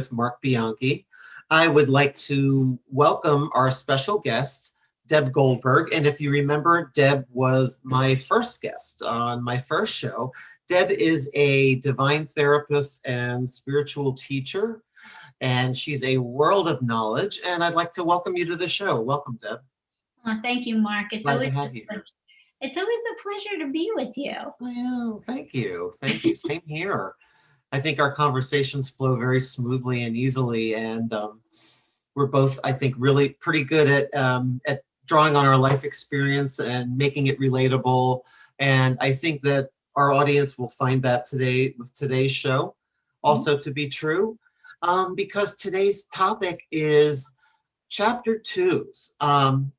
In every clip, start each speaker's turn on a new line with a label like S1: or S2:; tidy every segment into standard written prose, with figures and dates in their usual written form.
S1: with Mark Bianchi. I would like to welcome our special guest, Deb Goldberg. And if you remember, Deb was my first guest on my first show. Deb is a divine therapist and spiritual teacher, and she's a world of knowledge. And I'd like to welcome you to the show. Welcome, Deb.
S2: Thank you, Mark.
S1: Glad to have you here.
S2: It's always a pleasure to be with you.
S1: Well, thank you. Thank you. Same here. I think our conversations flow very smoothly and easily, and we're both, I think, really pretty good at drawing on our life experience and making it relatable. And I think that our audience will find that today with today's show also to be true, because today's topic is chapter 2's.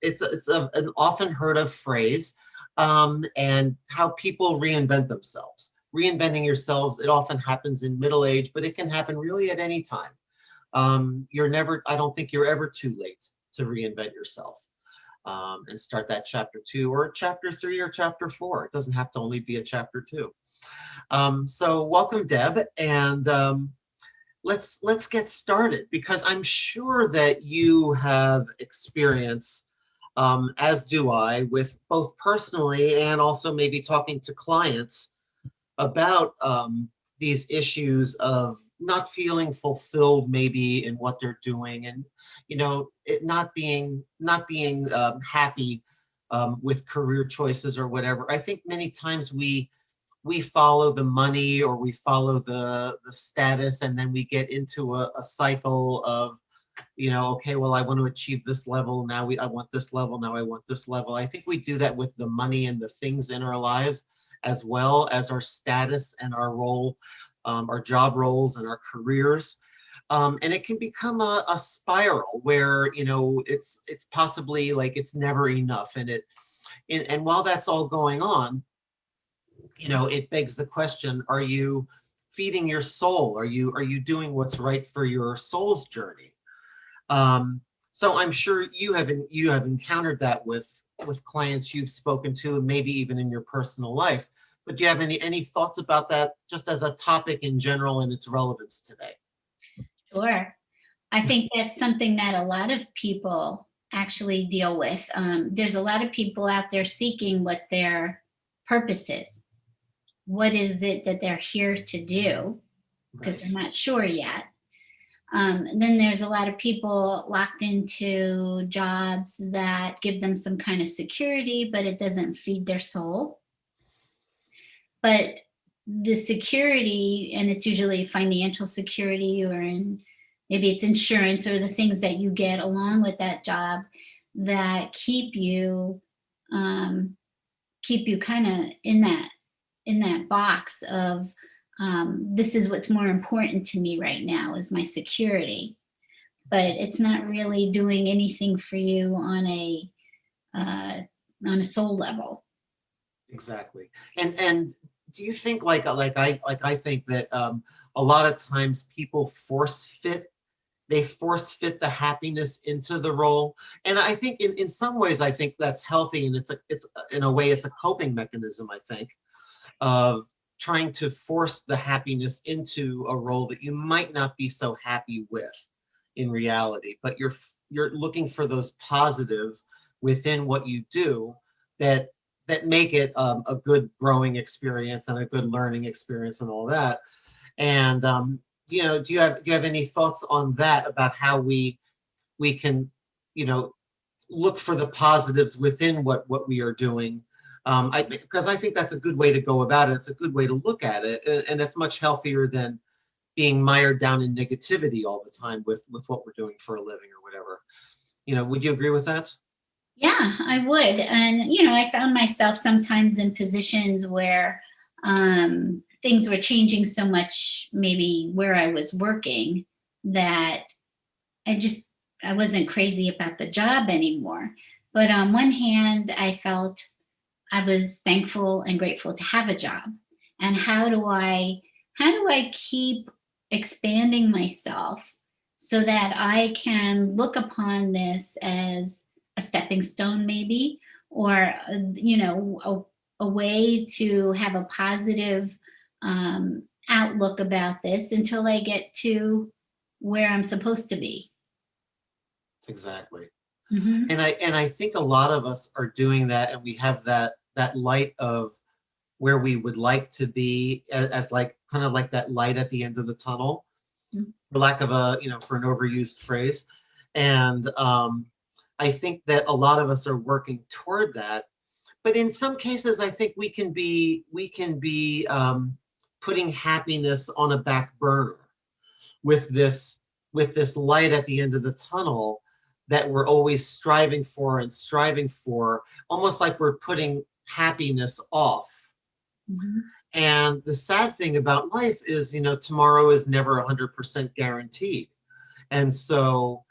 S1: It's an often heard of phrase, and how people reinvent themselves. Reinventing yourselves, it often happens in middle age, but it can happen really at any time. I don't think you're ever too late to reinvent yourself, and start that chapter 2 or chapter 3 or chapter 4. It doesn't have to only be a chapter 2. So welcome, Deb, and let's get started, because I'm sure that you have experience, as do I, with both personally and also maybe talking to clients about these issues of not feeling fulfilled maybe in what they're doing, and it not being happy with career choices or whatever. I think many times we follow the money, or we follow the status, and then we get into a cycle of, okay, well, I want to achieve this level. Now I want this level. Now I want this level. I think we do that with the money and the things in our lives, as well as our status and our role, our job roles and our careers. And it can become a spiral where, it's possibly like it's never enough. And while that's all going on, it begs the question, are you feeding your soul? Are you doing what's right for your soul's journey? So I'm sure you have encountered that with clients you've spoken to, and maybe even in your personal life. But do you have any thoughts about that, just as a topic in general and its relevance today?
S2: Sure. I think that's something that a lot of people actually deal with. There's a lot of people out there seeking what their purpose is. What is it that they're here to do? Because
S1: Right.
S2: they're not sure yet. Then there's a lot of people locked into jobs that give them some kind of security, but it doesn't feed their soul. But the security, and it's usually financial security, or maybe it's insurance, or the things that you get along with that job that keep you kind of in that box of, this is what's more important to me right now, is my security. But it's not really doing anything for you on a soul level.
S1: Exactly. And do you think, like I think that a lot of times people force fit the happiness into the role. And I think in some ways, I think that's healthy, and it's in a way it's a coping mechanism, I think, of trying to force the happiness into a role that you might not be so happy with in reality, but you're looking for those positives within what you do that make it a good growing experience and a good learning experience and all that. And do you have any thoughts on that, about how we can, look for the positives within what we are doing? Because I think that's a good way to go about it. It's a good way to look at it, and it's much healthier than being mired down in negativity all the time with what we're doing for a living or whatever. Would you agree with that?
S2: Yeah, I would. And, I found myself sometimes in positions where things were changing so much, maybe where I was working, that I wasn't crazy about the job anymore. But on one hand, I felt I was thankful and grateful to have a job. And how do I keep expanding myself so that I can look upon this as a stepping stone, maybe, or a way to have a positive outlook about this until I get to where I'm supposed to be.
S1: Exactly.
S2: Mm-hmm.
S1: And I think a lot of us are doing that, and we have that light of where we would like to be, as like kind of like that light at the end of the tunnel, for lack of a, for an overused phrase. And I think that a lot of us are working toward that. But in some cases, I think we can be putting happiness on a back burner with this light at the end of the tunnel that we're always striving for, almost like we're putting happiness off.
S2: Mm-hmm.
S1: And the sad thing about life is, tomorrow is never 100% guaranteed. And so,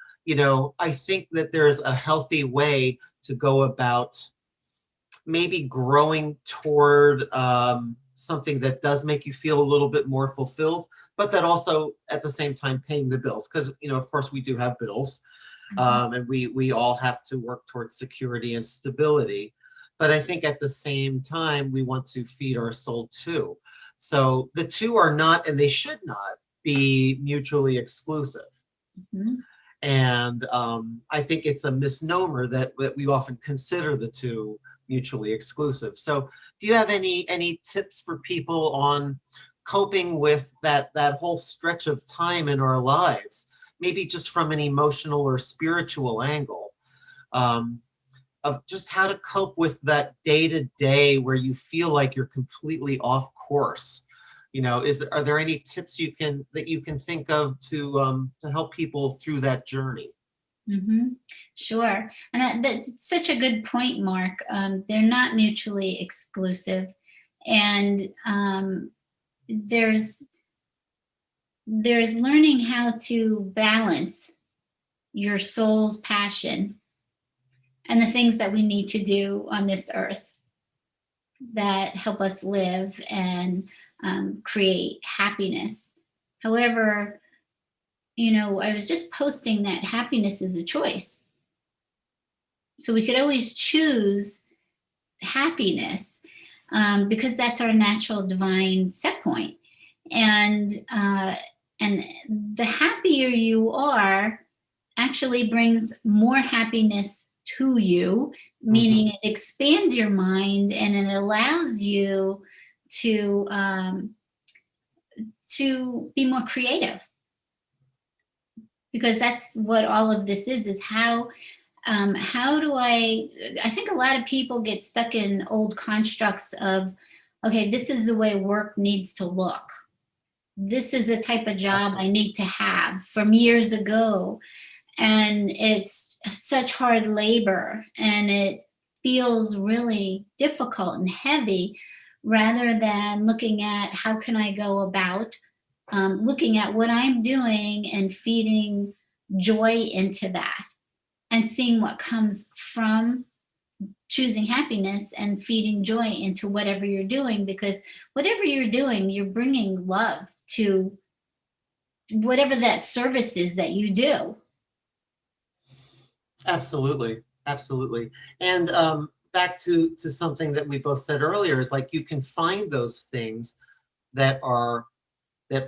S1: I think that there's a healthy way to go about maybe growing toward something that does make you feel a little bit more fulfilled, but that also at the same time paying the bills. Because, of course, we do have bills, and we all have to work towards security and stability. But I think at the same time, we want to feed our soul too. So the two are not, and they should not be mutually exclusive.
S2: Mm-hmm.
S1: And I think it's a misnomer that we often consider the two mutually exclusive. So do you have any tips for people on coping with that whole stretch of time in our lives, maybe just from an emotional or spiritual angle, of just how to cope with that day to day where you feel like you're completely off course? Are there any tips that you can think of to help people through that journey?
S2: Mm-hmm. Sure. And that's such a good point, Mark. They're not mutually exclusive. And there's learning how to balance your soul's passion and the things that we need to do on this earth that help us live and create happiness. However, I was just posting that happiness is a choice. So we could always choose happiness, because that's our natural divine set point. And the happier you are actually brings more happiness to you, meaning it expands your mind and it allows you to be more creative, because that's what all of this is how do I think a lot of people get stuck in old constructs of, okay, this is the way work needs to look. This is the type of job I need to have from years ago. And it's such hard labor and it feels really difficult and heavy, rather than looking at how can I go about looking at what I'm doing and feeding joy into that, and seeing what comes from choosing happiness and feeding joy into whatever you're doing. Because whatever you're doing, you're bringing love to whatever that service is that you do.
S1: Absolutely. Absolutely. And back to something that we both said earlier, is like you can find those things that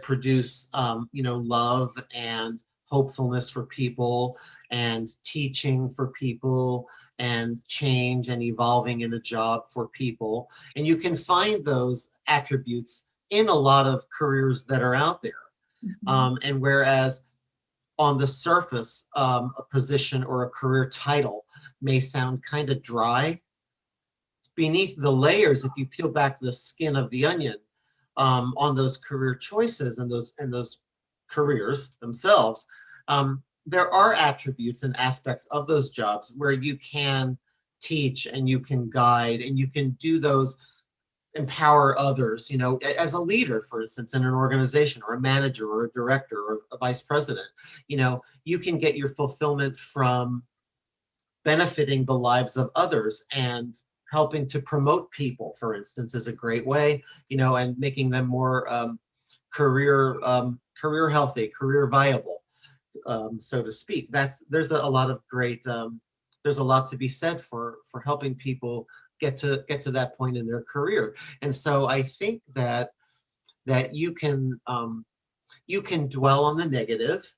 S1: produce love and hopefulness for people, and teaching for people, and change and evolving in a job for people. And you can find those attributes in a lot of careers that are out there. And whereas on the surface, a position or a career title may sound kind of dry, beneath the layers, if you peel back the skin of the onion, on those career choices and those careers themselves, there are attributes and aspects of those jobs where you can teach and you can guide and you can do those, empower others, as a leader, for instance, in an organization, or a manager or a director or a vice president. You can get your fulfillment from benefiting the lives of others, and helping to promote people, for instance, is a great way, and making them more career healthy, career viable, so to speak. There's a lot of great, there's a lot to be said for helping people get to that point in their career. And so I think that you can dwell on the negative,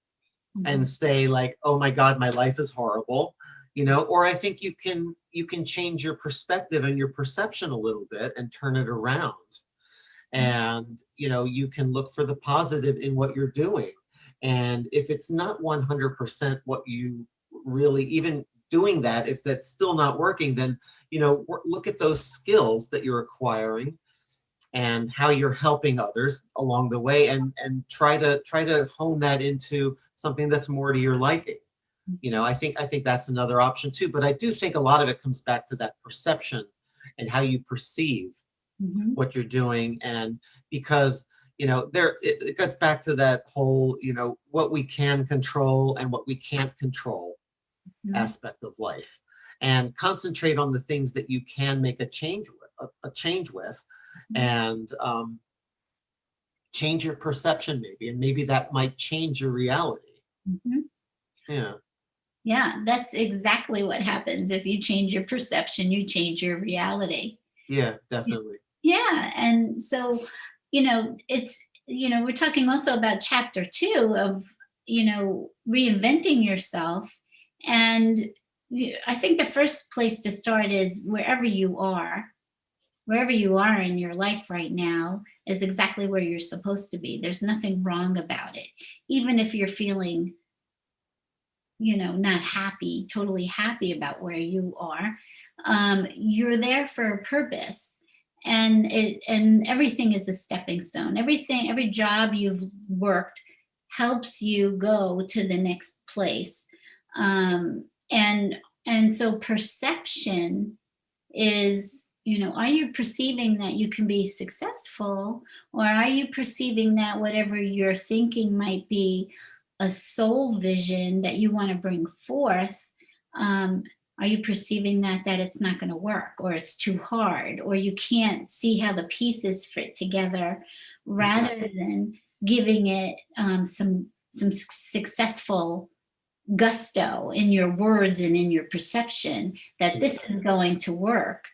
S1: and say like, oh my God, my life is horrible, or I think you can change your perspective and your perception a little bit and turn it around. And, you can look for the positive in what you're doing. And if it's not 100% what you really even doing that, if that's still not working, then, look at those skills that you're acquiring and how you're helping others along the way, and try to hone that into something that's more to your liking. I think that's another option too. But I do think a lot of it comes back to that perception and how you perceive what you're doing. And because it gets back to that whole what we can control and what we can't control aspect of life, and concentrate on the things that you can make a change with, and change your perception maybe, and maybe that might change your reality.
S2: Yeah, that's exactly what happens. If you change your perception, you change your reality.
S1: Yeah, definitely.
S2: Yeah. And so, it's, we're talking also about chapter 2 of, reinventing yourself. And I think the first place to start is wherever you are in your life right now is exactly where you're supposed to be. There's nothing wrong about it. Even if you're feeling, not totally happy about where you are, you're there for a purpose. And everything is a stepping stone. Every job you've worked helps you go to the next place. And so perception is, are you perceiving that you can be successful, or are you perceiving that whatever you're thinking might be a soul vision that you want to bring forth, are you perceiving that it's not going to work, or it's too hard, or you can't see how the pieces fit together, rather than giving it some successful gusto in your words and in your perception that this is going to work.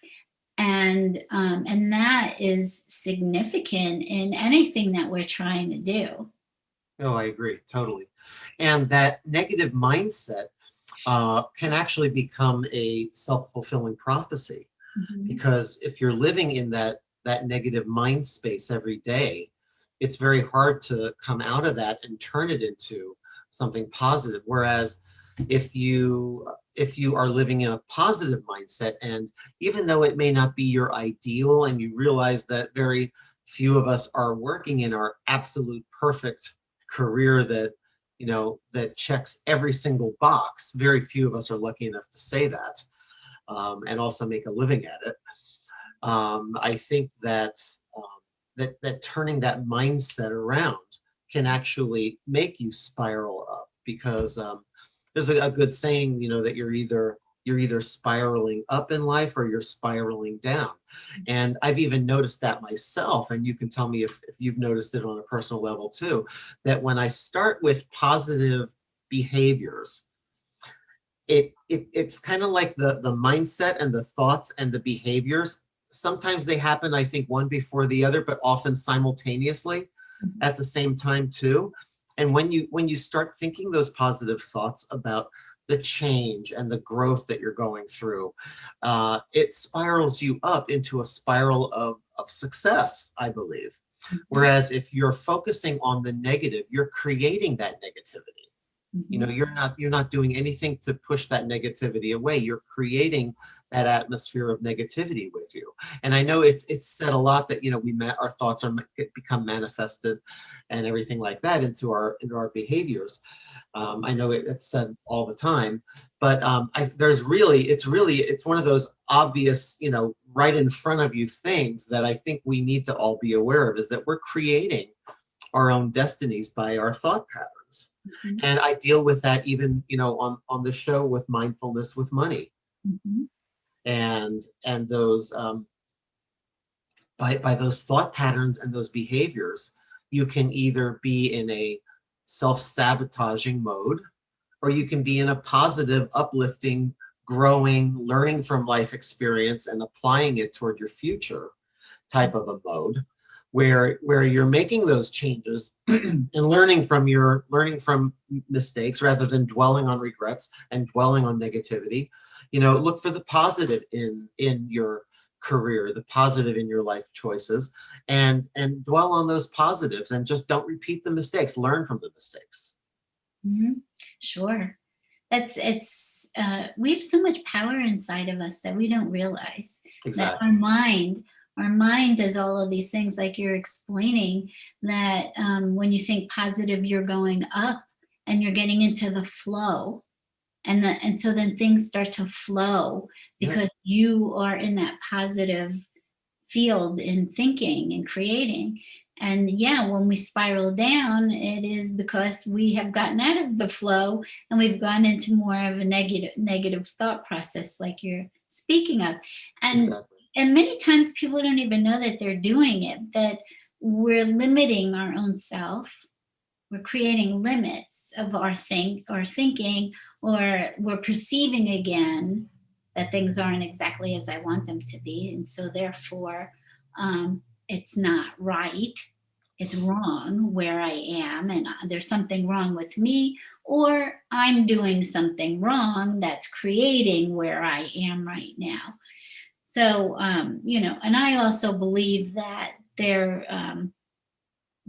S2: And that is significant in anything that we're trying to do.
S1: Oh, I agree, totally. And that negative mindset can actually become a self-fulfilling prophecy, because if you're living in that negative mind space every day, it's very hard to come out of that and turn it into something positive. Whereas if you are living in a positive mindset, and even though it may not be your ideal, and you realize that very few of us are working in our absolute perfect career that that checks every single box, very few of us are lucky enough to say that, and also make a living at it. I think that turning that mindset around can actually make you spiral up, because there's a good saying, that you're either spiraling up in life or you're spiraling down. And I've even noticed that myself, and you can tell me if you've noticed it on a personal level too, that when I start with positive behaviors, it's kind of like the mindset and the thoughts and the behaviors. Sometimes they happen, I think, one before the other, but often simultaneously at the same time too. And when you start thinking those positive thoughts about the change and the growth that you're going through, it spirals you up into a spiral of success, I believe. Whereas if you're focusing on the negative, you're creating that negativity. You're not doing anything to push that negativity away. You're creating that atmosphere of negativity with you. And I know it's said a lot that our thoughts become manifested and everything like that into our behaviors. I know it's said all the time, but it's one of those obvious, right in front of you things that I think we need to all be aware of, is that we're creating our own destinies by our thought patterns. And I deal with that even, on the show with Mindfulness with Money. And those, by those thought patterns and those behaviors, you can either be in a self-sabotaging mode, or you can be in a positive, uplifting, growing, learning from life experience and applying it toward your future type of a mode. where you're making those changes and learning from mistakes rather than dwelling on regrets and dwelling on negativity. Look for the positive in your career, the positive in your life choices, and dwell on those positives, and just don't repeat the mistakes. Learn from the mistakes.
S2: Mhm. Sure. We have so much power inside of us that we don't realize. That
S1: Exactly.
S2: our mind does all of these things, like you're explaining, that when you think positive, you're going up and you're getting into the flow. And so then things start to flow
S1: Yep.
S2: because you are in that positive field in thinking and creating. And yeah, when we spiral down, it is because we have gotten out of the flow and we've gone into more of a negative thought process, like you're speaking of. And
S1: Exactly.
S2: and many times people don't even know that they're doing it, that we're limiting our own self. We're creating limits of our thinking, or we're perceiving again that things aren't exactly as I want them to be. And so therefore, it's not right. It's wrong where I am, and there's something wrong with me, or I'm doing something wrong that's creating where I am right now. So, and I also believe that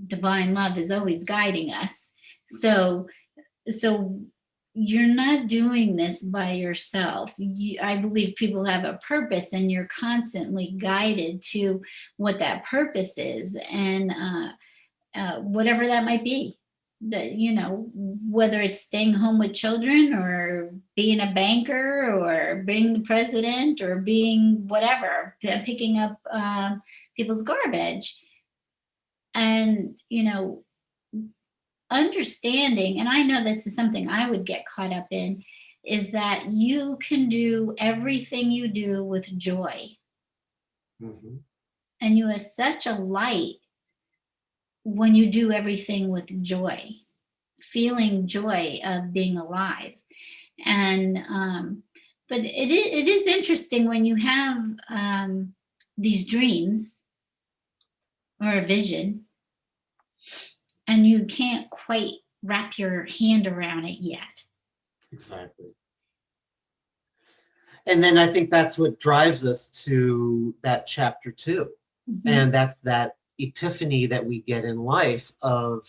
S2: divine love is always guiding us. So you're not doing this by yourself. I believe people have a purpose, and you're constantly guided to what that purpose is, and whatever that might be. That, whether it's staying home with children, or being a banker, or being the president, or being whatever, picking up people's garbage. And understanding, and I know this is something I would get caught up in, is that you can do everything you do with joy.
S1: Mm-hmm.
S2: And you are such a light when you do everything with joy, feeling joy of being alive. And but it is interesting when you have these dreams or a vision, and you can't quite wrap your hand around it yet.
S1: Exactly. And then I think that's what drives us to that chapter 2.
S2: Mm-hmm.
S1: And that's that epiphany that we get in life of,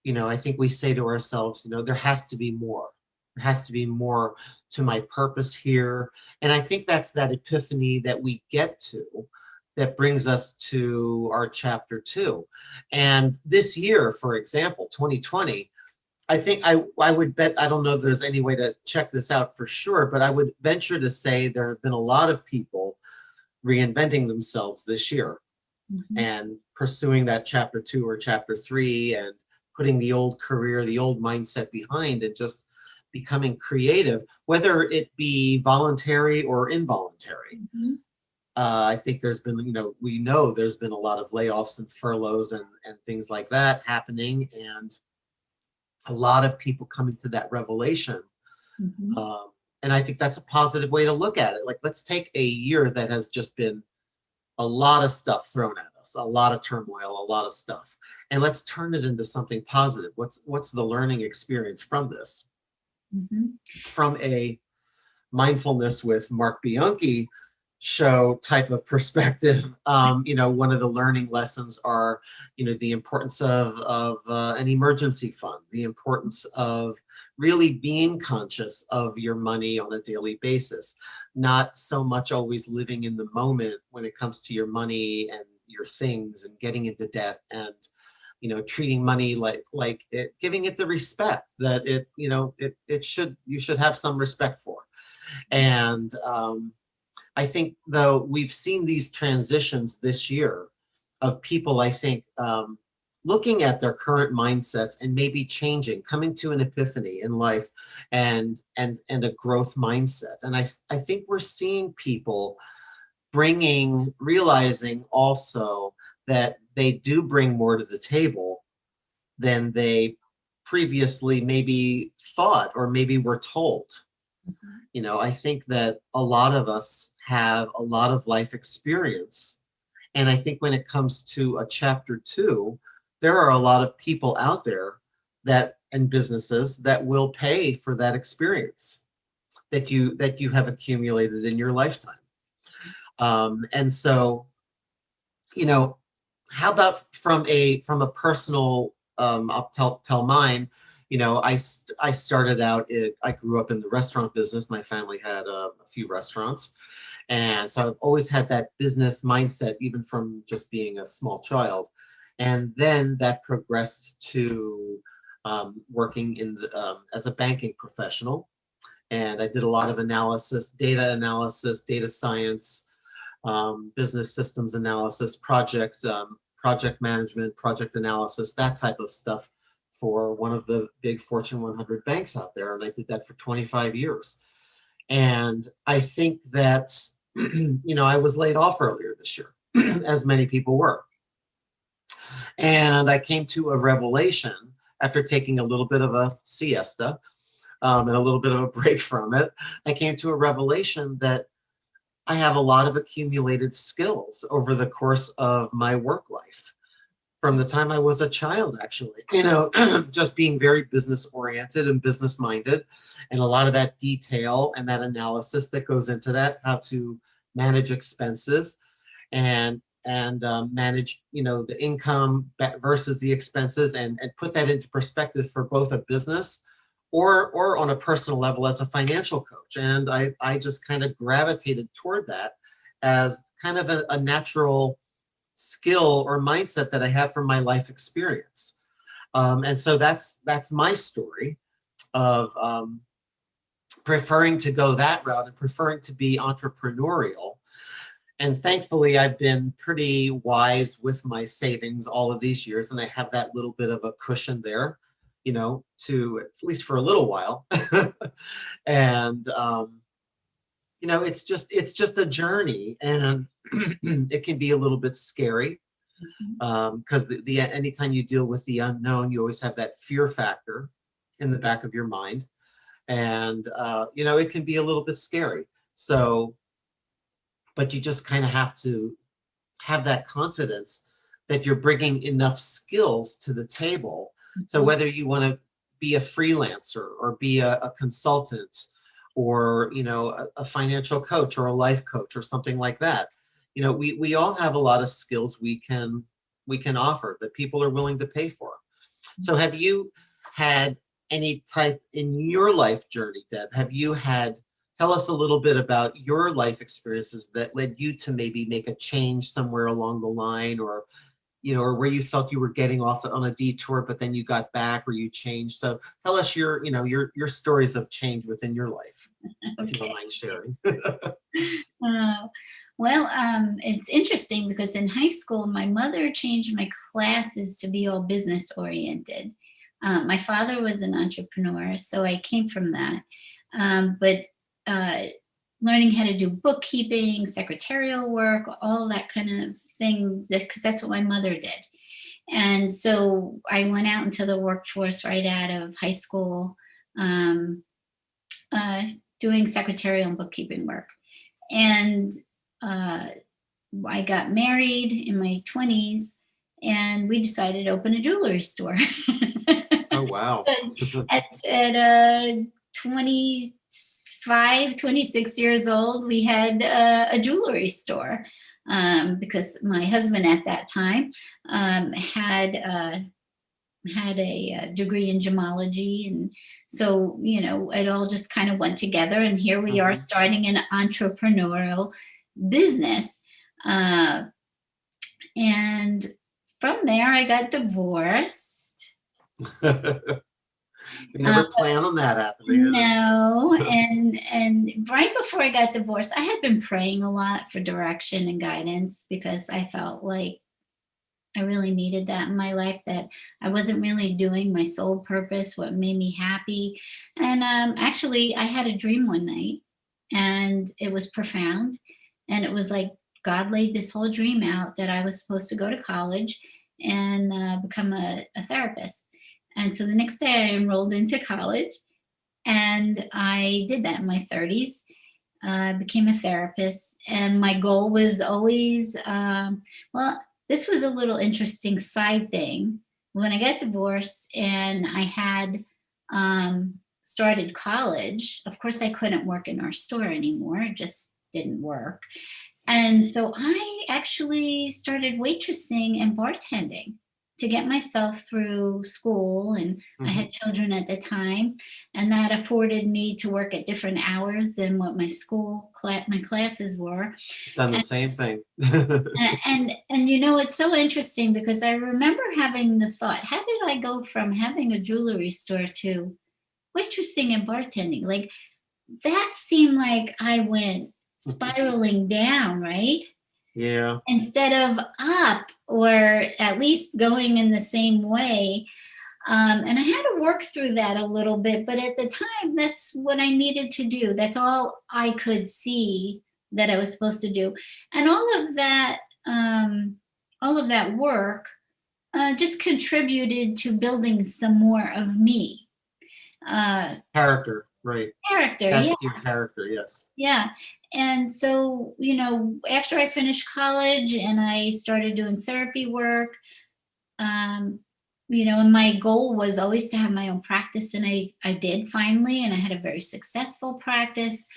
S1: I think we say to ourselves, there has to be more. There has to be more to my purpose here. And I think that's that epiphany that we get to that brings us to our chapter 2. And this year, for example, 2020, I think I would bet, I don't know if there's any way to check this out for sure, but I would venture to say there have been a lot of people reinventing themselves this year. Mm-hmm. And pursuing that chapter 2 or chapter 3, and putting the old career, the old mindset behind, and just becoming creative, whether it be voluntary or involuntary. Mm-hmm. I think there's been, we know there's been a lot of layoffs and furloughs and things like that happening, and a lot of people coming to that revelation. Mm-hmm. And I think that's a positive way to look at it. Like, let's take a year that has just been a lot of stuff thrown at us, a lot of turmoil, a lot of stuff, and let's turn it into something positive. What's the learning experience from this? Mm-hmm. From a mindfulness with Mark Bianchi show type of perspective, one of the learning lessons are, the importance of an emergency fund, the importance of really being conscious of your money on a daily basis, not so much always living in the moment when it comes to your money and your things, and getting into debt, and treating money like it, giving it the respect that you should have some respect for. And I think, though, we've seen these transitions this year of people, I think, looking at their current mindsets and maybe changing, coming to an epiphany in life, and a growth mindset. And I think we're seeing people realizing also that they do bring more to the table than they previously maybe thought or maybe were told. Mm-hmm. I think that a lot of us have a lot of life experience, And I think when it comes to a chapter 2, there are a lot of people out there that and businesses that will pay for that experience that you have accumulated in your lifetime. And so, you know, how about from a personal, I'll tell mine. I started out. I grew up in the restaurant business. My family had a few restaurants, and so I've always had that business mindset, even from just being a small child. And then that progressed to working as a banking professional. And I did a lot of analysis, data science, business systems analysis, project management, project analysis, that type of stuff for one of the big Fortune 100 banks out there. And I did that for 25 years. And I think that, I was laid off earlier this year, as many people were. And I came to a revelation after taking a little bit of a siesta and a little bit of a break from it. I came to a revelation that I have a lot of accumulated skills over the course of my work life from the time I was a child, actually, just being very business oriented and business minded, and a lot of that detail and that analysis that goes into that, how to manage expenses and manage, the income versus the expenses, and put that into perspective for both a business or on a personal level as a financial coach. And I just kind of gravitated toward that as kind of a natural skill or mindset that I have from my life experience. And so that's my story of preferring to go that route and preferring to be entrepreneurial. And thankfully, I've been pretty wise with my savings all of these years, and I have that little bit of a cushion there, to at least for a little while. And it's just a journey, and it can be a little bit scary because the anytime you deal with the unknown, you always have that fear factor in the back of your mind, and it can be a little bit scary. So, but you just kind of have to have that confidence that you're bringing enough skills to the table. So whether you want to be a freelancer or be a consultant or, a financial coach or a life coach or something like that, we all have a lot of skills we can offer that people are willing to pay for. So have you had any type in your life journey, Deb? Tell us a little bit about your life experiences that led you to maybe make a change somewhere along the line, or where you felt you were getting off on a detour, but then you got back or you changed. So tell us your stories of change within your life, if you don't mind sharing.
S2: It's interesting because in high school, my mother changed my classes to be all business oriented. My father was an entrepreneur, so I came from that. But learning how to do bookkeeping, secretarial work, all that kind of thing, because that's what my mother did. And so I went out into the workforce right out of high school, doing secretarial and bookkeeping work. And I got married in my 20s, and we decided to open a jewelry store.
S1: Oh, wow.
S2: At 26 years old, we had a jewelry store because my husband at that time had a degree in gemology, and so it all just kind of went together, and here we are starting an entrepreneurial business, and from there I got divorced.
S1: You never plan on that happening.
S2: No, and right before I got divorced, I had been praying a lot for direction and guidance because I felt like I really needed that in my life, that I wasn't really doing my soul purpose, what made me happy. And actually, I had a dream one night, and it was profound. And it was like God laid this whole dream out that I was supposed to go to college and become a therapist. And so the next day I enrolled into college, and I did that in my 30s. I became a therapist, and my goal was always, well, this was a little interesting side thing. When I got divorced and I had started college, of course, I couldn't work in our store anymore. It just didn't work. And so I actually started waitressing and bartending to get myself through school. And I
S1: Hmm.
S2: had children at the time, and that afforded me to work at different hours than what my my classes were.
S1: Done the
S2: And,
S1: same thing.
S2: and you know, it's so interesting because I remember having the thought, how did I go from having a jewelry store to waitressing and bartending? Like, that seemed like I went spiraling down, right?
S1: Yeah.
S2: Instead of up, or at least going in the same way. And I had to work through that a little bit, but at the time, that's what I needed to do. That's all I could see that I was supposed to do. And all of that work just contributed to building some more of me. Uh,
S1: Character, right.
S2: Character, yeah.
S1: That's your character, yes.
S2: Yeah. And so, you know, after I finished college and I started doing therapy work, um, you know, and my goal was always to have my own practice. And I did finally, and I had a very successful practice.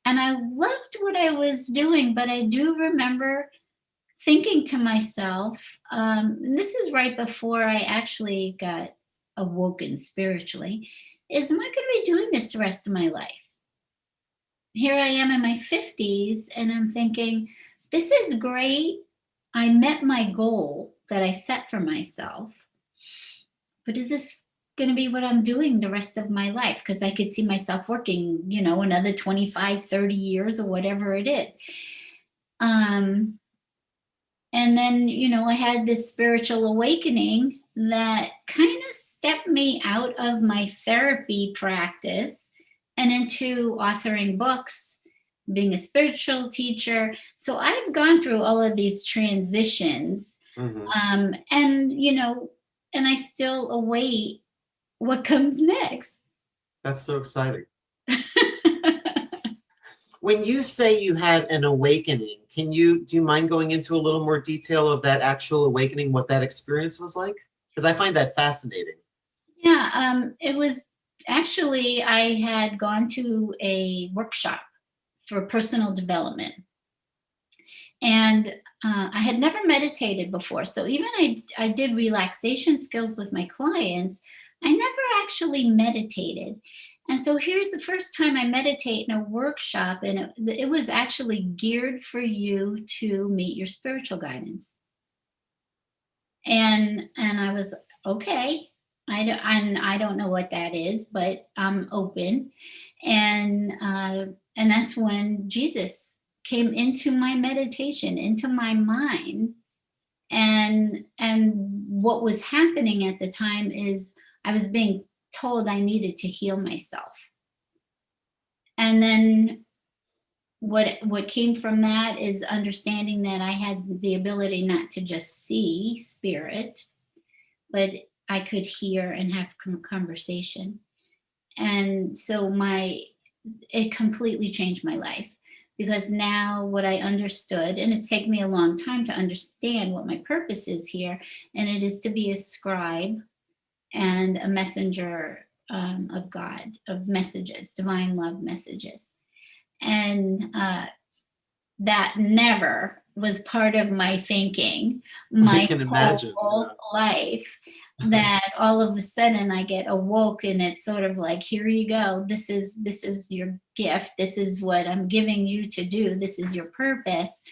S2: And I loved what I was doing, but I do remember thinking to myself, and this is right before I actually got awoken spiritually, is, am I going to be doing this the rest of my life? Here I am in my 50s, and I'm thinking, this is great. I met my goal that I set for myself, but is this going to be what I'm doing the rest of my life? Because I could see myself working, you know, another 25, 30 years or whatever it is. Um, and then, you know, I had this spiritual awakening that kind of stepped me out of my therapy practice and into authoring books, being a spiritual teacher. So I've gone through all of these transitions.
S1: Hmm.
S2: And, you know, and I still await what comes next.
S1: That's so exciting. When you say you had an awakening, do you mind going into a little more detail of that actual awakening, what that experience was like? Because I find that fascinating.
S2: Yeah, it was actually, I had gone to a workshop for personal development. And I had never meditated before. So even I did relaxation skills with my clients, I never actually meditated. And so here's the first time I meditate in a workshop, and it was actually geared for you to meet your spiritual guidance. And I was, okay. I don't know what that is, but I'm open. And that's when Jesus came into my meditation, into my mind. And what was happening at the time is I was being told I needed to heal myself. And then what came from that is understanding that I had the ability not to just see spirit, but I could hear and have conversation. And so it completely changed my life, because now what I understood, and it's taken me a long time to understand what my purpose is here, and it is to be a scribe and a messenger of God, of messages, divine love messages. And that never was part of my thinking
S1: I
S2: my
S1: can imagine.
S2: whole life, that all of a sudden I get awoke, and it's sort of like, here you go, this is your gift, this is what I'm giving you to do, this is your purpose.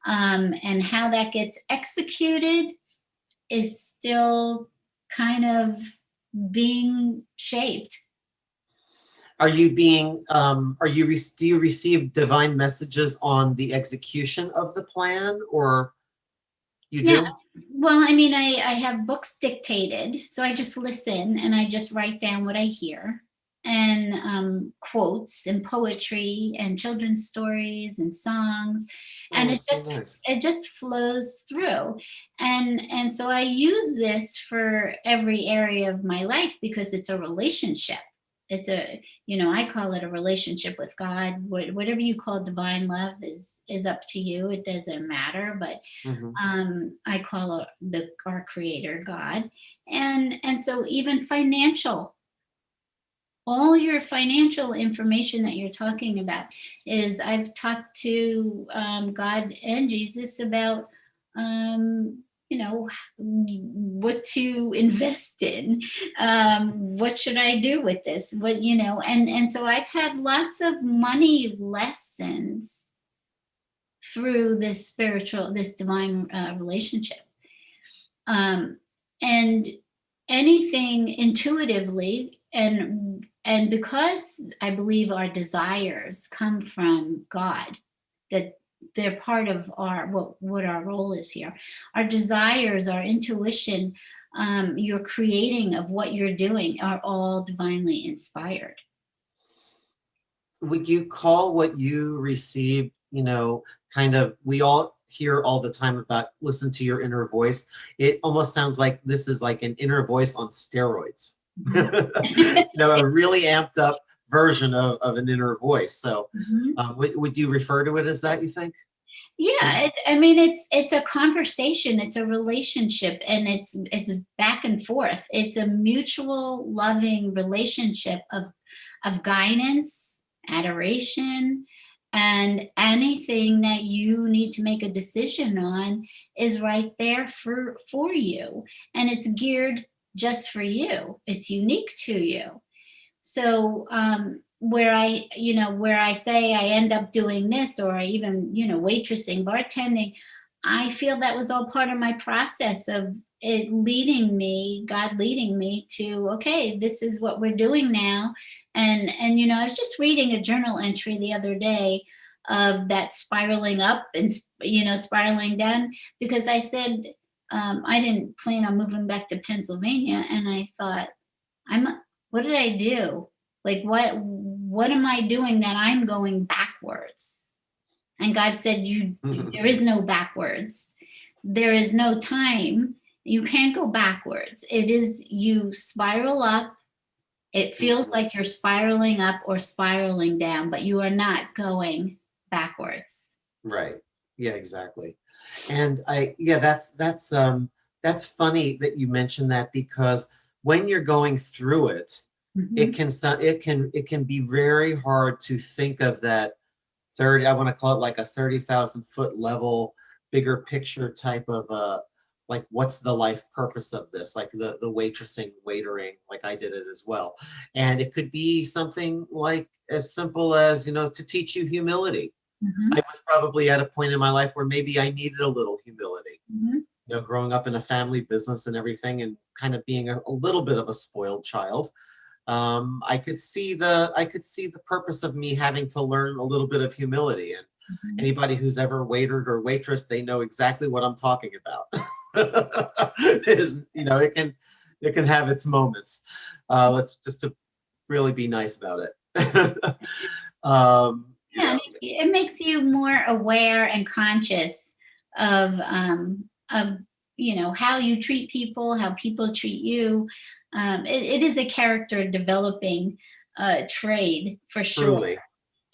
S2: And how that gets executed is still kind of being shaped.
S1: Do you receive divine messages on the execution of the plan, or you
S2: Yeah.
S1: do?
S2: Well, I mean, I have books dictated, so I just listen and I just write down what I hear, and quotes and poetry and children's stories and songs,
S1: Oh,
S2: and
S1: that's so nice.
S2: it just flows through. And so I use this for every area of my life because it's a relationship. I call it a relationship with God. Whatever you call divine love is up to you. It doesn't matter. But
S1: Hmm.
S2: I call our creator God. And so even all your financial information that you're talking about is, I've talked to God and Jesus about, what to invest in, what should I do with this, and so I've had lots of money lessons through this divine relationship, um, and anything intuitively, and because I believe our desires come from God, that they're part of what our role is here. Our desires, our intuition, your creating of what you're doing are all divinely inspired.
S1: Would you call what you received, kind of, we all hear all the time about listen to your inner voice. It almost sounds like this is like an inner voice on steroids.
S2: Mhm.
S1: A really amped up version of an inner voice. So
S2: Mhm.
S1: would you refer to it as that, you think?
S2: Yeah, I mean, it's a conversation, it's a relationship, and it's back and forth. It's a mutual loving relationship of guidance, adoration, and anything that you need to make a decision on is right there for you, and it's geared just for you. It's unique to you. So where I say I end up doing this, or I even, waitressing, bartending, I feel that was all part of my process of God leading me to, okay, this is what we're doing now. And I was just reading a journal entry the other day of that spiraling up and spiraling down, because I said, I didn't plan on moving back to Pennsylvania, and I thought, I'm what did I do? Like, what am I doing that I'm going backwards? And God said, there is no backwards. There is no time. You can't go backwards. It is, you spiral up. It feels like you're spiraling up or spiraling down, but you are not going backwards.
S1: Right. Yeah, exactly. And that's funny that you mentioned that, because when you're going through it,
S2: Mhm.
S1: it can be very hard to think of that 30, I want to call it like a 30,000-foot level, bigger picture type of like, what's the life purpose of this? Like the waitressing, waitering, like I did it as well. And it could be something like as simple as, to teach you humility. I
S2: Mhm.
S1: was probably at a point in my life where maybe I needed a little humility,
S2: Mhm.
S1: growing up in a family business and everything, and kind of being a little bit of a spoiled child. I could see the purpose of me having to learn a little bit of humility. And
S2: Mhm.
S1: anybody who's ever waitered or waitress, they know exactly what I'm talking about. It can have its moments. Let's just to really be nice about it. um, you
S2: Yeah, and
S1: know,
S2: it makes you more aware and conscious of how you treat people, how people treat you. It is a character developing trade for sure.
S1: Truly,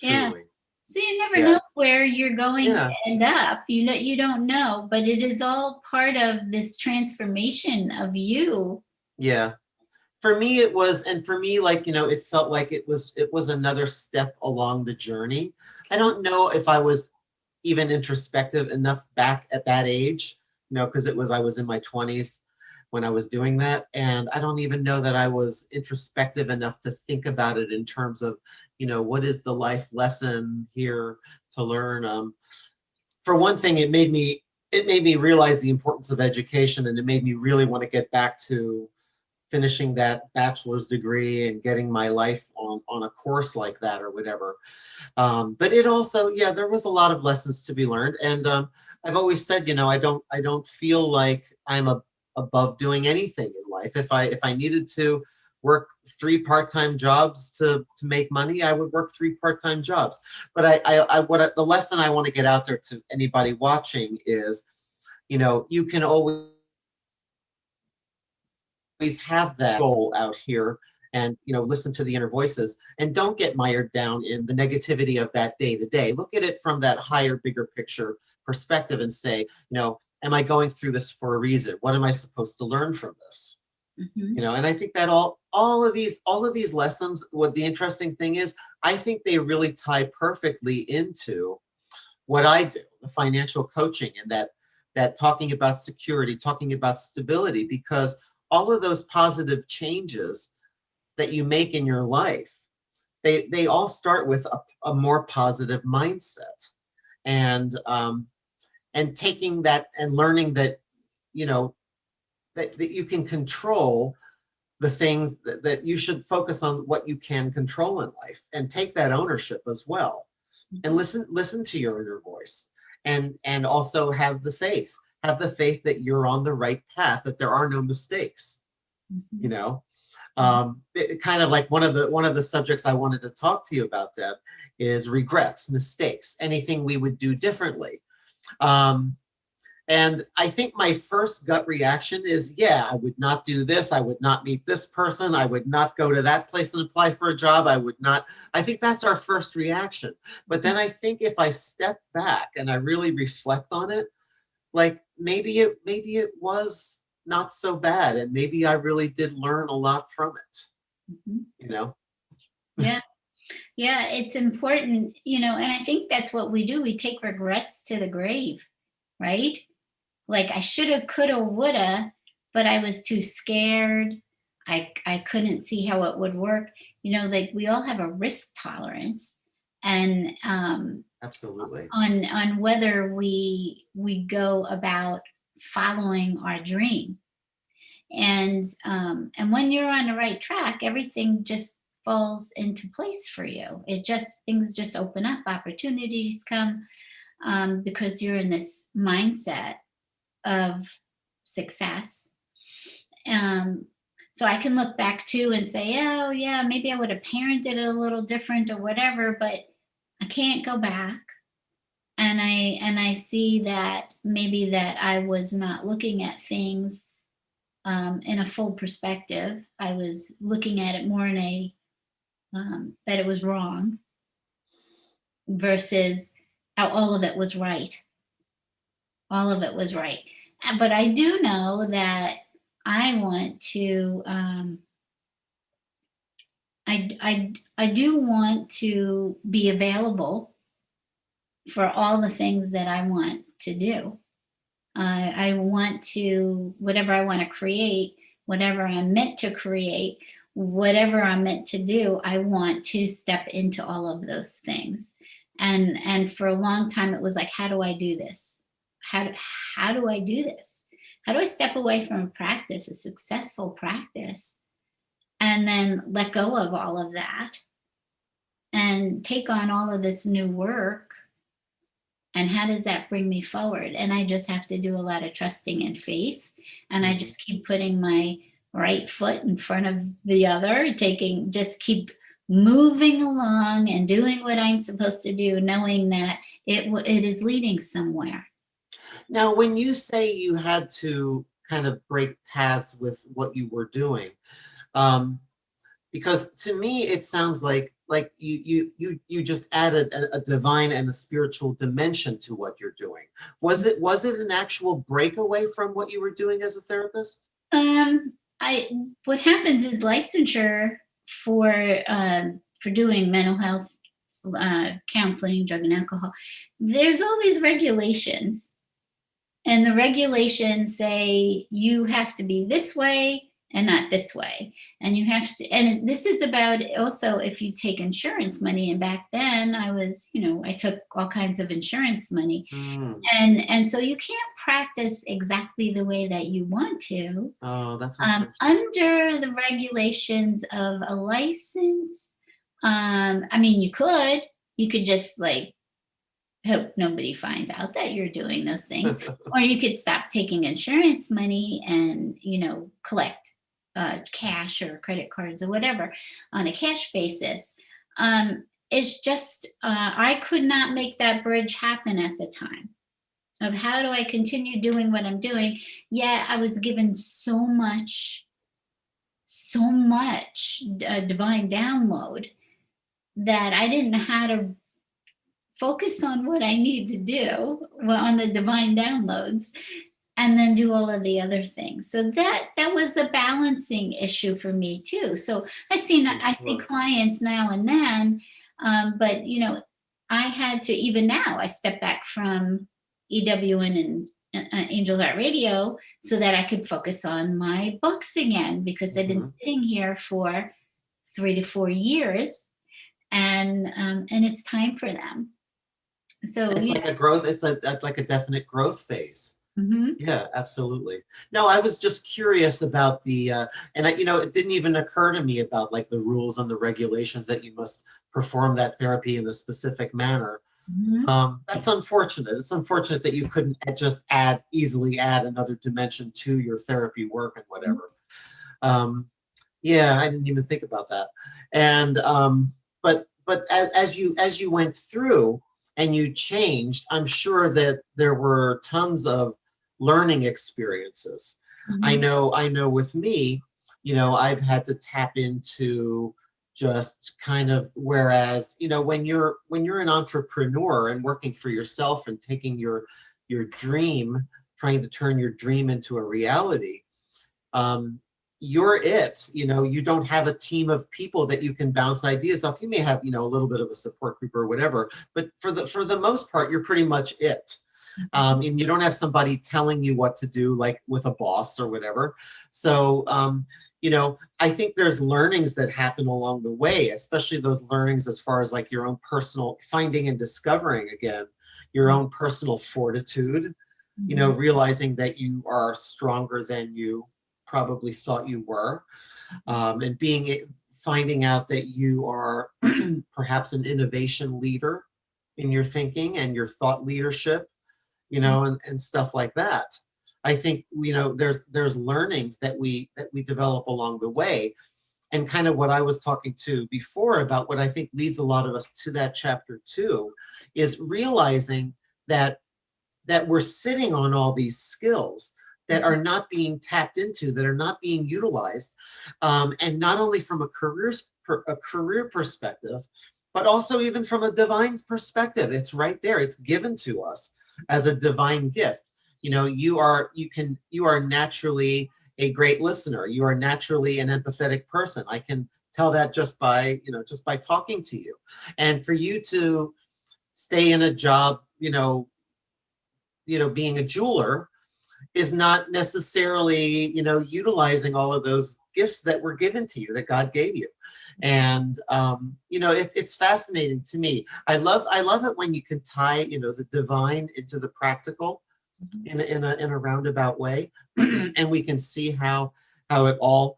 S2: Yeah.
S1: truly.
S2: So you never
S1: Yeah,
S2: know where you're going to
S1: yeah,
S2: end up. You don't know, but it is all part of this transformation of you.
S1: yeah. For me it was, and for me, like, it felt like it was another step along the journey. I don't know if I was even introspective enough back at that age, because I was in my 20s when I was doing that, and I don't even know that I was introspective enough to think about it in terms of, what is the life lesson here to learn. For one thing, it made me realize the importance of education, and it made me really want to get back to finishing that bachelor's degree and getting my life on a course like that or whatever. But it also, yeah, there was a lot of lessons to be learned. And I've always said, I don't feel like I'm above doing anything in life. If I needed to work three part-time jobs to make money, I would work three part-time jobs. But the lesson I want to get out there to anybody watching is, you can always have that goal out here, and, listen to the inner voices, and don't get mired down in the negativity of that day to day. Look at it from that higher, bigger picture perspective and say, am I going through this for a reason? What am I supposed to learn from this? And I think that all of these lessons, what the interesting thing is, I think they really tie perfectly into what I do, the financial coaching, and that talking about security, talking about stability, because all of those positive changes that you make in your life, they all start with a more positive mindset, and taking that and learning that, that you can control the things that you should focus on, what you can control in life, and take that ownership as well, and listen to your inner voice, and also have the faith that you're on the right path, that there are no mistakes. Kind of like one of the subjects I wanted to talk to you about, Deb, is regrets, mistakes, anything we would do differently. And I think my first gut reaction is, yeah, I would not do this. I would not meet this person. I would not go to that place and apply for a job. I think that's our first reaction. But then I think if I step back and I really reflect on it, like maybe it was not so bad. And maybe I really did learn a lot from it,
S2: Yeah. Yeah, it's important, and I think that's what we do. We take regrets to the grave, right? Like I shoulda, coulda, woulda, but I was too scared. I couldn't see how it would work. Like we all have a risk tolerance, and
S1: Absolutely.
S2: on whether we go about following our dream. And when you're on the right track, everything just falls into place for you. Things just open up, opportunities come, because you're in this mindset of success. So I can look back too and say, oh yeah, maybe I would have parented it a little different or whatever, but I can't go back. And I see that maybe that I was not looking at things in a full perspective. I was looking at it more in a that it was wrong versus how all of it was right. All of it was right. But I do know that I want to. I do want to be available for all the things that I want to do. I want to, whatever I want to create, whatever I'm meant to create, whatever I'm meant to do, I want to step into all of those things. And for a long time, it was like, how do I do this? How do I do this? How do I step away from a practice, a successful practice, and then let go of all of that and take on all of this new work? And how does that bring me forward? And I just have to do a lot of trusting and faith. And I just keep putting my right foot in front of the other, just keep moving along and doing what I'm supposed to do, knowing that it is leading somewhere.
S1: Now, when you say you had to kind of break paths with what you were doing, because to me it sounds like you just added a divine and a spiritual dimension to what you're doing. Was it an actual breakaway from what you were doing as a therapist?
S2: What happens is licensure for doing mental health counseling, drug and alcohol. There's all these regulations, and the regulations say you have to be this way and not this way. And you have to, and this is about also if you take insurance money. And back then I was, I took all kinds of insurance money. And so you can't practice exactly the way that you want to.
S1: Oh, that's
S2: under the regulations of a license. I mean, you could just like hope nobody finds out that you're doing those things, or you could stop taking insurance money and, collect cash or credit cards or whatever on a cash basis. It's just, I could not make that bridge happen at the time of how do I continue doing what I'm doing. Yeah, I was given so much so much divine download that I didn't know how to focus on what I need to do, well, on the divine downloads, and then do all of the other things. So that was a balancing issue for me too. So I see clients now and then, but I had to, even now I step back from EWN and Angel Heart Radio so that I could focus on my books again, because I've been sitting here for 3 to 4 years, and it's time for them. So
S1: it's like a growth, it's like a definite growth phase. Yeah, absolutely. No, I was just curious about the, and it didn't even occur to me about like the rules and the regulations that you must perform that therapy in a specific manner. That's unfortunate. It's unfortunate that you couldn't just easily add another dimension to your therapy work and whatever. Yeah, I didn't even think about that. And but as you went through and you changed, I'm sure that there were tons of learning experiences. I know with me, I've had to tap into just kind of, whereas, when you're an entrepreneur and working for yourself and taking your dream, trying to turn your dream into a reality, you're it. You don't have a team of people that you can bounce ideas off. You may have, a little bit of a support group or whatever, but for the most part, you're pretty much it. And you don't have somebody telling you what to do, like with a boss or whatever. So, I think there's learnings that happen along the way, especially those learnings as far as like your own personal finding and discovering, again, your own personal fortitude, realizing that you are stronger than you probably thought you were, and finding out that you are perhaps an innovation leader in your thinking and your thought leadership, and stuff like that. I think, there's learnings that we develop along the way. And kind of what I was talking to before about what I think leads a lot of us to that chapter 2 is realizing that we're sitting on all these skills that are not being tapped into, that are not being utilized. And not only from a career perspective, but also even from a divine perspective. It's right there. It's given to us as a divine gift. You are naturally a great listener. You are naturally an empathetic person. I can tell that just by talking to you. And for you to stay in a job, being a jeweler is not necessarily, utilizing all of those gifts that were given to you, that God gave you. And, it's fascinating to me. I love it when you can tie, the divine into the practical in a roundabout way. And we can see how it all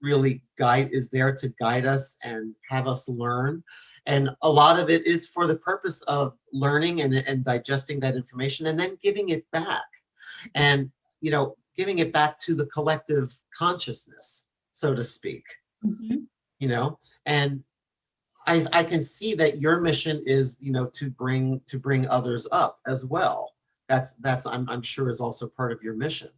S1: really is there to guide us and have us learn. And a lot of it is for the purpose of learning and digesting that information and then giving it back. And, giving it back to the collective consciousness, so to speak. And I can see that your mission is, to bring others up as well. That's I'm sure is also part of your mission.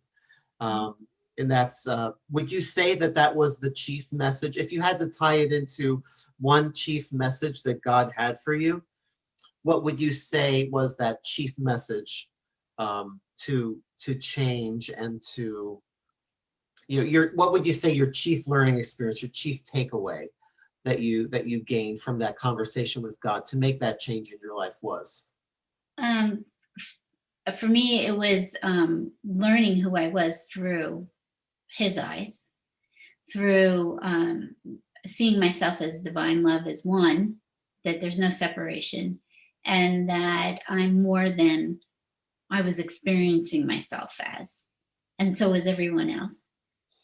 S1: And that's, would you say that was the chief message? If you had to tie it into one chief message that God had for you, what would you say was that chief message, to change and to, what would you say your chief learning experience, your chief takeaway that you gained from that conversation with God to make that change in your life was?
S2: For me, it was learning who I was through His eyes, through seeing myself as divine love as one, that there's no separation, and that I'm more than I was experiencing myself as, and so is everyone else.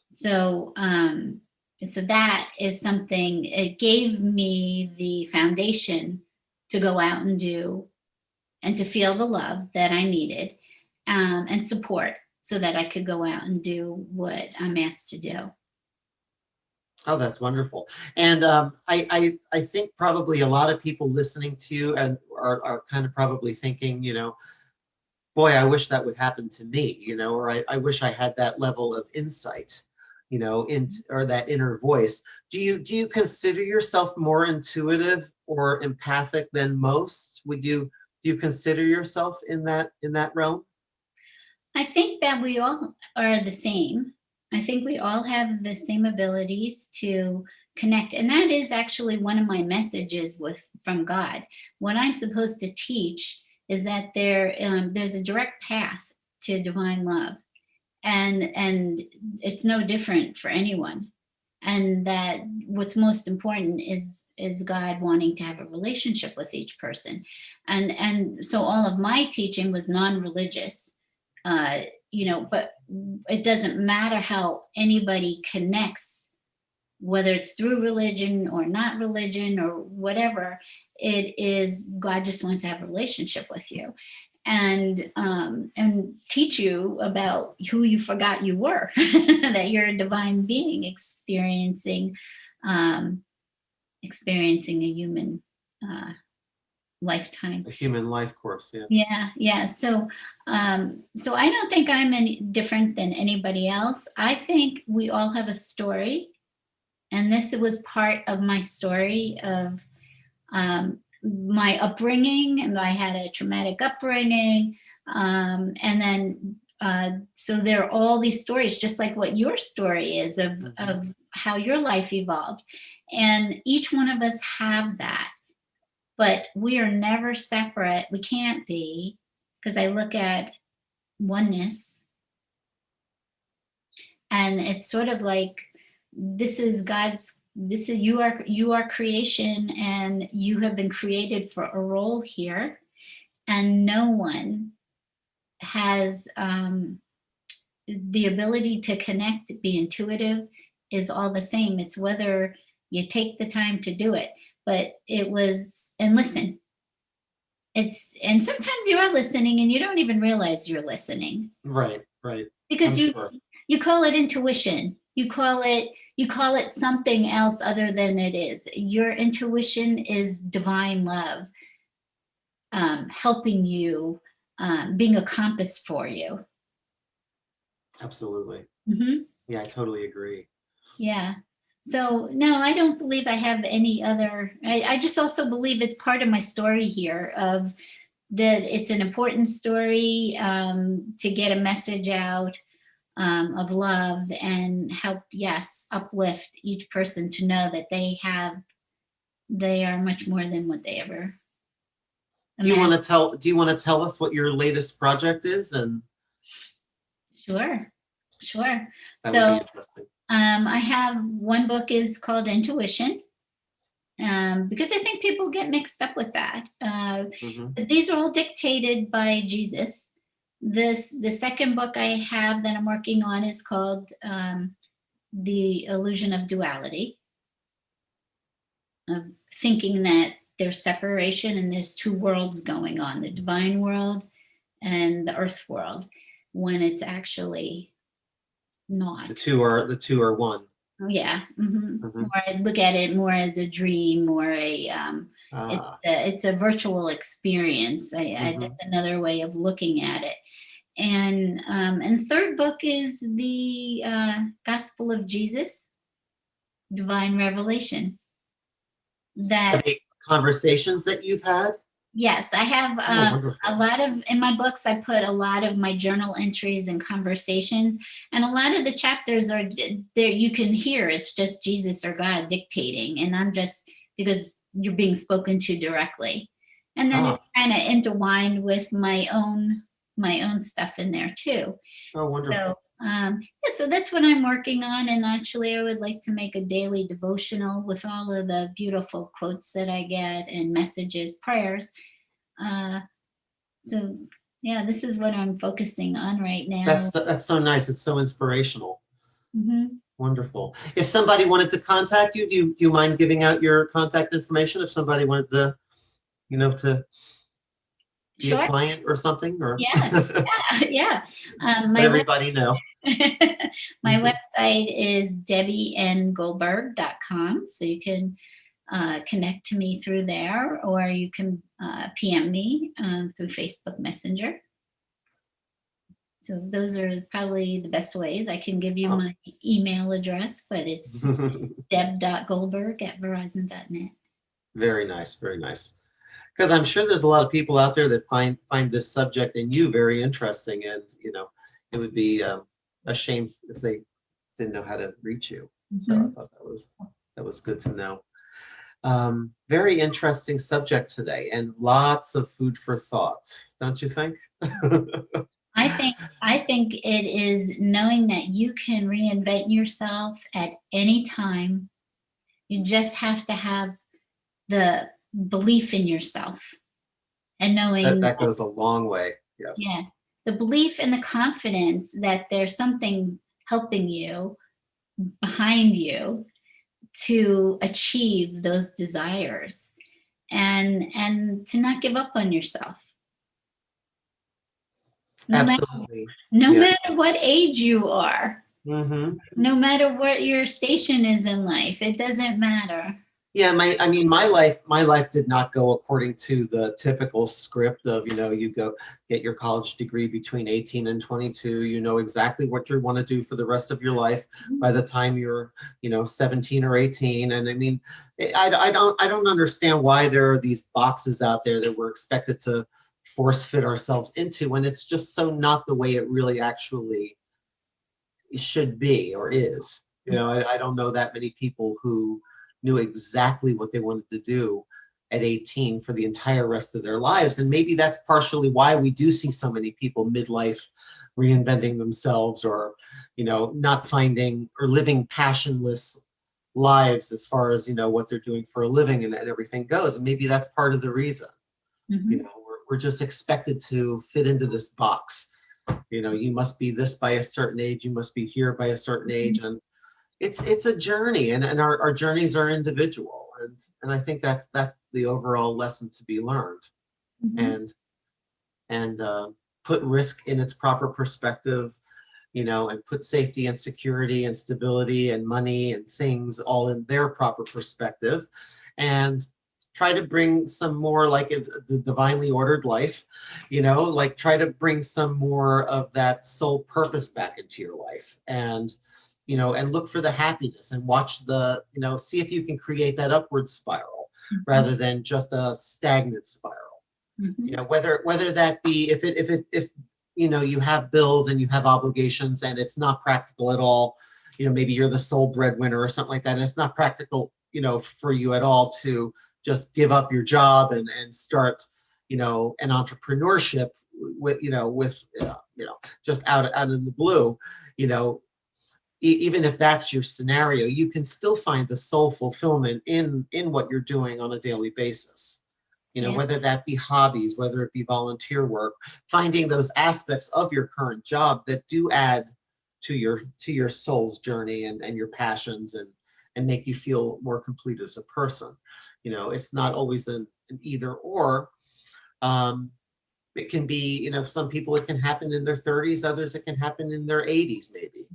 S2: So, so that is something, it gave me the foundation to go out and do, and to feel the love that I needed, and support, so that I could go out and do what I'm asked to do.
S1: Oh, that's wonderful. And I think probably a lot of people listening to you and are kind of probably thinking, boy, I wish that would happen to me, or I wish I had that level of insight. or that inner voice. Do you consider yourself more intuitive or empathic than most? Do you consider yourself in that realm?
S2: I think that we all are the same. I think we all have the same abilities to connect. And that is actually one of my messages from God. What I'm supposed to teach is that there's a direct path to divine love. And it's no different for anyone. And that what's most important is God wanting to have a relationship with each person. And so all of my teaching was non-religious. But it doesn't matter how anybody connects, whether it's through religion or not religion or whatever. It is God just wants to have a relationship with you, and teach you about who you forgot you were, that you're a divine being experiencing a human lifetime.
S1: A human life course, yeah.
S2: Yeah. So I don't think I'm any different than anybody else. I think we all have a story, and this was part of my story of my upbringing, and I had a traumatic upbringing, and then so there are all these stories, just like what your story is of how your life evolved, and each one of us have that. But we are never separate. We can't be, because I look at oneness, and it's sort of like you are creation, and you have been created for a role here, and no one has the ability to connect, be intuitive, is all the same. It's whether you take the time to do it. But and listen. And sometimes you are listening and you don't even realize you're listening.
S1: Right.
S2: Because you call it intuition. You call it something else other than it is. Your intuition is divine love, helping you, being a compass for you.
S1: Absolutely.
S2: Mm-hmm.
S1: Yeah, I totally agree.
S2: Yeah. So no, I don't believe I have any other. I just also believe it's part of my story here, of that it's an important story, to get a message out, of love, and help, yes, uplift each person to know that they are much more than what they ever imagined.
S1: Do you want to tell us what your latest project is? And
S2: Sure.
S1: That would be interesting.
S2: I have one book is called Intuition, because I think people get mixed up with that. These are all dictated by Jesus. The second book I have that I'm working on is called The Illusion of Duality, of thinking that there's separation and there's two worlds going on, the divine world and the earth world, when it's actually not.
S1: The two are one.
S2: Yeah. Or I look at it more as a dream, or it's a virtual experience. That's another way of looking at it. And the third book is the Gospel of Jesus, Divine Revelation. That
S1: conversations that you've had?
S2: Yes, I have a lot of, in my books, I put a lot of my journal entries and conversations, and a lot of the chapters are there. You can hear it's just Jesus or God dictating, and I'm just, because you're being spoken to directly. And then it's kind of intertwined with my own stuff in there too.
S1: Oh, wonderful.
S2: So that's what I'm working on. And actually, I would like to make a daily devotional with all of the beautiful quotes that I get and messages, prayers. So yeah, this is what I'm focusing on right now.
S1: That's so nice. It's so inspirational. Wonderful. If somebody wanted to contact you, do you mind giving out your contact information? If somebody wanted to, to be a client or something, or
S2: yeah.
S1: Let everybody know.
S2: My website is debbiengoldberg.com, so you can connect to me through there, or you can PM me through Facebook Messenger. So those are probably the best ways. I can give you
S1: Oh.
S2: my email address, but it's deb.goldberg@verizon.net.
S1: Very nice, very nice. Because I'm sure there's a lot of people out there that find this subject and you very interesting, and it would be a shame if they didn't know how to reach you. So I
S2: Mhm.
S1: thought that was good to know. Very interesting subject today, and lots of food for thought, don't you think?
S2: I think it is knowing that you can reinvent yourself at any time. You just have to have the belief in yourself and knowing
S1: That
S2: that,
S1: goes a long way. Yes.
S2: yeah, the belief and the confidence that there's something helping you behind you to achieve those desires, and to not give up on yourself, no matter
S1: Absolutely.
S2: no
S1: Yeah.
S2: matter what age you are,
S1: Hmm.
S2: no matter what your station is in life, it doesn't matter.
S1: Yeah, my life did not go according to the typical script of, you go get your college degree between 18 and 22, you know exactly what you want to do for the rest of your life by the time you're, 17 or 18. And I mean, I don't understand why there are these boxes out there that we're expected to force fit ourselves into when it's just so not the way it really actually should be or is. I don't know that many people who knew exactly what they wanted to do at 18 for the entire rest of their lives. And maybe that's partially why we do see so many people midlife reinventing themselves, or, not finding or living passionless lives as far as, what they're doing for a living, and everything goes. And maybe that's part of the reason.
S2: Mhm.
S1: We're just expected to fit into this box. You must be this by a certain age, you must be here by a certain age. And it's a journey, and our journeys are individual, and I think that's the overall lesson to be learned.
S2: Mhm.
S1: And put risk in its proper perspective, and put safety and security and stability and money and things all in their proper perspective, and try to bring some more, like the divinely ordered life, like try to bring some more of that soul purpose back into your life, and look for the happiness, and watch see if you can create that upward spiral
S2: Mhm.
S1: rather than just a stagnant spiral.
S2: Mhm.
S1: Whether that be, if you have bills and you have obligations and it's not practical at all, maybe you're the sole breadwinner or something like that, and it's not practical, for you at all to just give up your job and start, an entrepreneurship with just out in the blue, you know even if that's your scenario, you can still find the soul fulfillment in what you're doing on a daily basis.
S2: Yeah.
S1: Whether that be hobbies, whether it be volunteer work, finding those aspects of your current job that do add to your soul's journey, and your passions, and make you feel more complete as a person. It's not always an either or. Um, it can be, some people it can happen in their 30s, others it can happen in their 80s, maybe.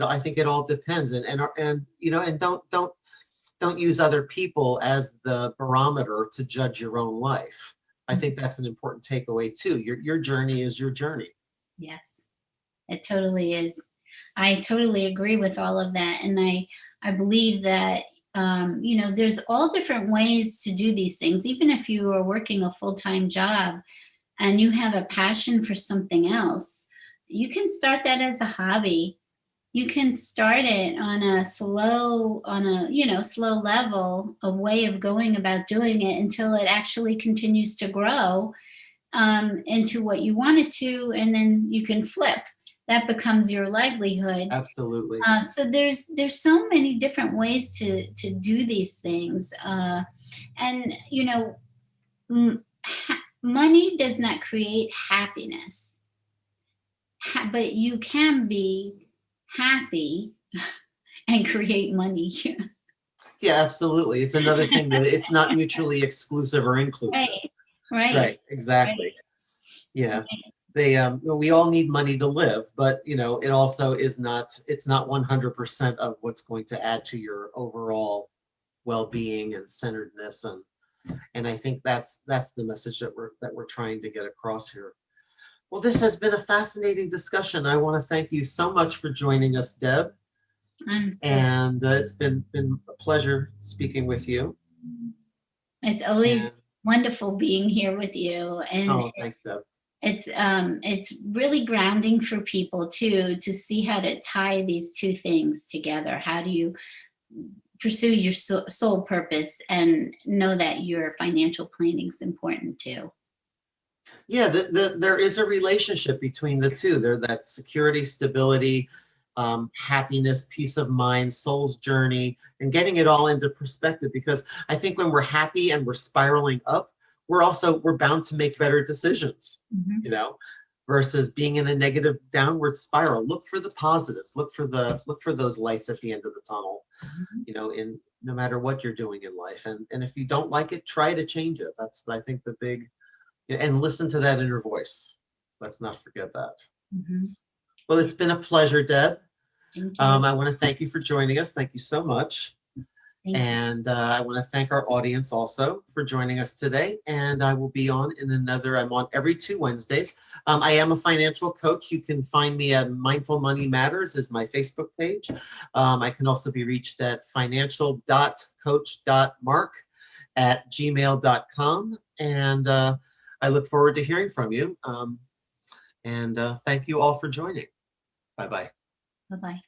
S1: I think it all depends, and don't use other people as the barometer to judge your own life. I think that's an important takeaway too. Your journey is your journey.
S2: Yes, it totally is. I totally agree with all of that. And I believe that, there's all different ways to do these things. Even if you are working a full-time job and you have a passion for something else, you can start that as a hobby. You can start it on a slow level, a way of going about doing it until it actually continues to grow into what you want it to, and then you can flip. That becomes your livelihood.
S1: Absolutely.
S2: So there's so many different ways to do these things, and money does not create happiness, but you can be happy and create money.
S1: Yeah, absolutely. It's another thing that it's not mutually exclusive or inclusive.
S2: Right, right,
S1: Right, exactly.
S2: right,
S1: Yeah. We all need money to live, but it also it's not 100% of what's going to add to your overall well-being and centeredness. And I think that's the message that we're trying to get across here. Well, this has been a fascinating discussion. I want to thank you so much for joining us, Deb. And it's been a pleasure speaking with you.
S2: It's always
S1: And,
S2: wonderful being here with you, and
S1: oh, thanks, Deb.
S2: it's really grounding for people too, to see how to tie these two things together. How do you pursue your soul purpose and know that your financial planning is important too?
S1: Yeah, there is a relationship between the two. There, that security, stability, happiness, peace of mind, soul's journey, and getting it all into perspective. Because I think when we're happy and we're spiraling up, we're bound to make better decisions.
S2: Mhm.
S1: You know, versus being in a negative downward spiral. Look for the positives. Look for those lights at the end of the tunnel.
S2: Mhm.
S1: You know, in no matter what you're doing in life, and if you don't like it, try to change it. That's, I think, the big. And listen to that inner voice. Let's not forget that.
S2: Mhm.
S1: Well, it's been a pleasure, Deb.
S2: Thank you.
S1: I want to thank you for joining us. Thank you so much.
S2: Thank you.
S1: And I want to thank our audience also for joining us today. And I will be on I'm on every 2 Wednesdays. I am a financial coach. You can find me at Mindful Money Matters is my Facebook page. I can also be reached at financial.coach.mark at gmail.com. And I look forward to hearing from you. And thank you all for joining. Bye-bye.
S2: Bye-bye.